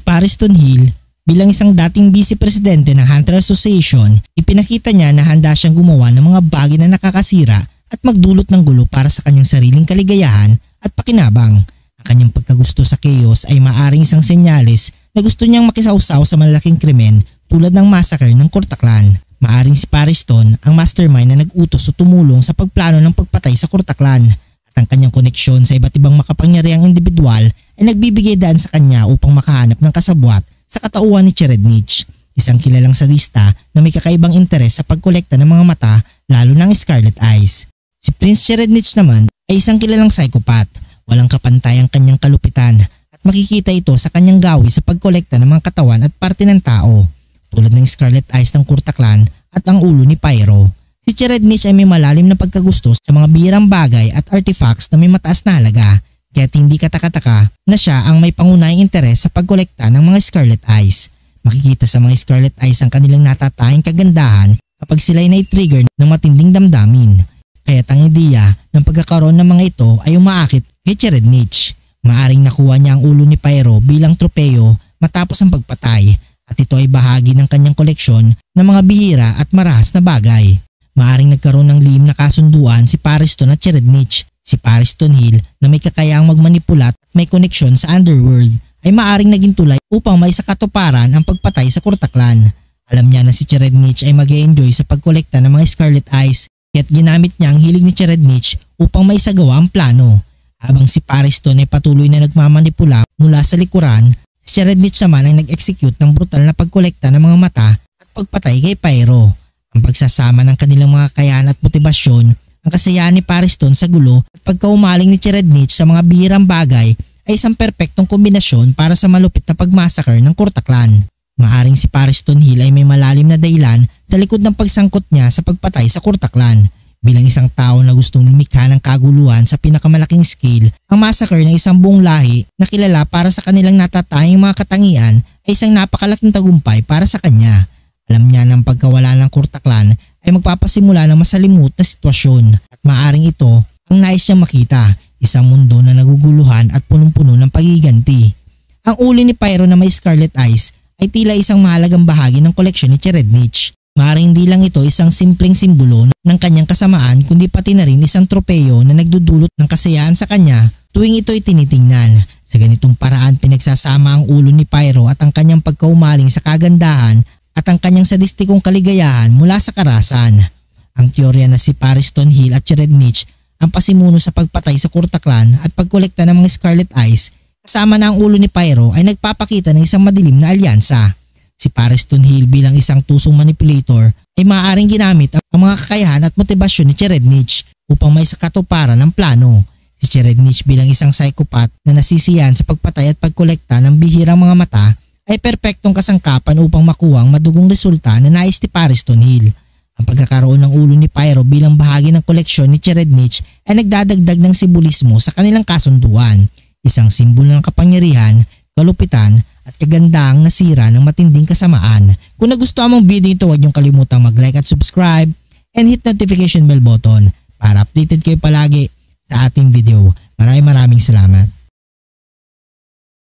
Paris Stonehill, bilang isang dating vice-presidente ng Hunter Association, ipinakita niya na handa siyang gumawa ng mga bagay na nakakasira at magdulot ng gulo para sa kanyang sariling kaligayahan at pakinabang. Ang kanyang pagkagusto sa chaos ay maaring isang senyales na gusto niyang makisawsaw sa malalaking krimen tulad ng massacre ng Kurtaklan. Maaring si Paris Stone ang mastermind na nag-utos o tumulong sa pagplano ng pagpatay sa Kurtaklan, at ang kanyang koneksyon sa iba't ibang makapangyarihang individual ay nagbibigay daan sa kanya upang makahanap ng kasabwat sa katauhan ni Cherednich, isang kilalang sadista na may kakaibang interes sa pagkolekta ng mga mata lalo ng Scarlet Eyes. Si Prince Cherednich naman ay isang kilalang psychopath, walang kapantay ang kanyang kalupitan at makikita ito sa kanyang gawi sa pagkolekta ng mga katawan at parte ng tao, tulad ng Scarlet Eyes ng Kurtaklan at ang ulo ni Pyro. Si Cherednich ay may malalim na pagkagusto sa mga bihirang bagay at artifacts na may mataas na halaga, kaya't hindi katakataka na siya ang may pangunahing interes sa pagkolekta ng mga Scarlet Eyes. Makikita sa mga Scarlet Eyes ang kanilang natatanging kagandahan kapag sila ay na-trigger ng matinding damdamin. Kaya't ang ideya ng pagkakaroon ng mga ito ay umaakit kay Cherednich. Maaring nakuha niya ang ulo ni Pyro bilang tropeyo matapos ang pagpatay, at ito ay bahagi ng kanyang koleksyon ng mga bihira at marahas na bagay. Maaring nagkaroon ng lihim na kasunduan si Paris Stone at Cherednich. Si Paris Stonehill na may kakayaang magmanipulat at may koneksyon sa underworld ay maaring naging tulay upang may sakatuparan ang pagpatay sa Kurtaklan. Alam niya na si Cherednich ay mag-e-enjoy sa pagkolekta ng mga Scarlet Eyes, kaya't ginamit niya ang hilig ni Cherednich upang maisagawa ang plano. Habang si Paris Stone ay patuloy na nagmamanipula mula sa likuran, si Cherednich naman ay nag-execute ng brutal na pagkolekta ng mga mata at pagpatay kay Pyro. Ang pagsasama ng kanilang mga kakayahan at motibasyon, ang kasayahan ni Paris Stone sa gulo at pagkaumaling ni Cherednich sa mga bihirang bagay ay isang perpektong kombinasyon para sa malupit na pagmassacre ng Kurtaklan. Maaring si Paris Stonehill ay may malalim na dahilan sa likod ng pagsangkot niya sa pagpatay sa Kurtaklan. Bilang isang tao na gustong lumikha ng kaguluhan sa pinakamalaking scale, ang massacre ng isang buong lahi na kilala para sa kanilang natatanging mga katangian ay isang napakalaking tagumpay para sa kanya. Alam niya na ang pagkawala ng Kurtaklan ay magpapasimula ng masalimut na sitwasyon, at maaring ito ang nais niyang makita, isang mundo na naguguluhan at punong-puno ng pagiganti. Ang ulo ni Pyro na may Scarlet Eyes ay tila isang mahalagang bahagi ng koleksyon ni Cherednich. Maaring hindi lang ito isang simpleng simbolo ng kanyang kasamaan, kundi pati na rin isang tropeyo na nagdudulot ng kasiyahan sa kanya tuwing ito'y tinitingnan. Sa ganitong paraan pinagsasama ang ulo ni Pyro at ang kanyang pagkaumaling sa kagandahan at ang kanyang sadistikong kaligayahan mula sa karahasan. Ang teorya na si Paris Stonehill at Cherednich ang pasimuno sa pagpatay sa Kurtaklan at pagkolekta ng mga Scarlet Eyes kasama na ang ulo ni Pyro ay nagpapakita ng isang madilim na alyansa. Si Paris Stonehill bilang isang tusong manipulator ay maaaring ginamit ang mga kakayahan at motibasyon ni Cherednich upang may sakatuparan ng plano. Si Cherednich bilang isang psychopath na nasisiyahan sa pagpatay at pagkolekta ng bihirang mga mata ay perpektong kasangkapan upang makuha ang madugong resulta na nais ni Paris Stonehill. Ang pagkakaroon ng ulo ni Pyro bilang bahagi ng koleksyon ni Cherednich ay nagdadagdag ng simbolismo sa kanilang kasunduan, isang simbolo ng kapangyarihan, kalupitan at kagandahang nasira ng matinding kasamaan. Kung nagustuhan mong video ito, huwag niyong kalimutang mag-like at subscribe and hit notification bell button para updated kayo palagi sa ating video. Maraming salamat.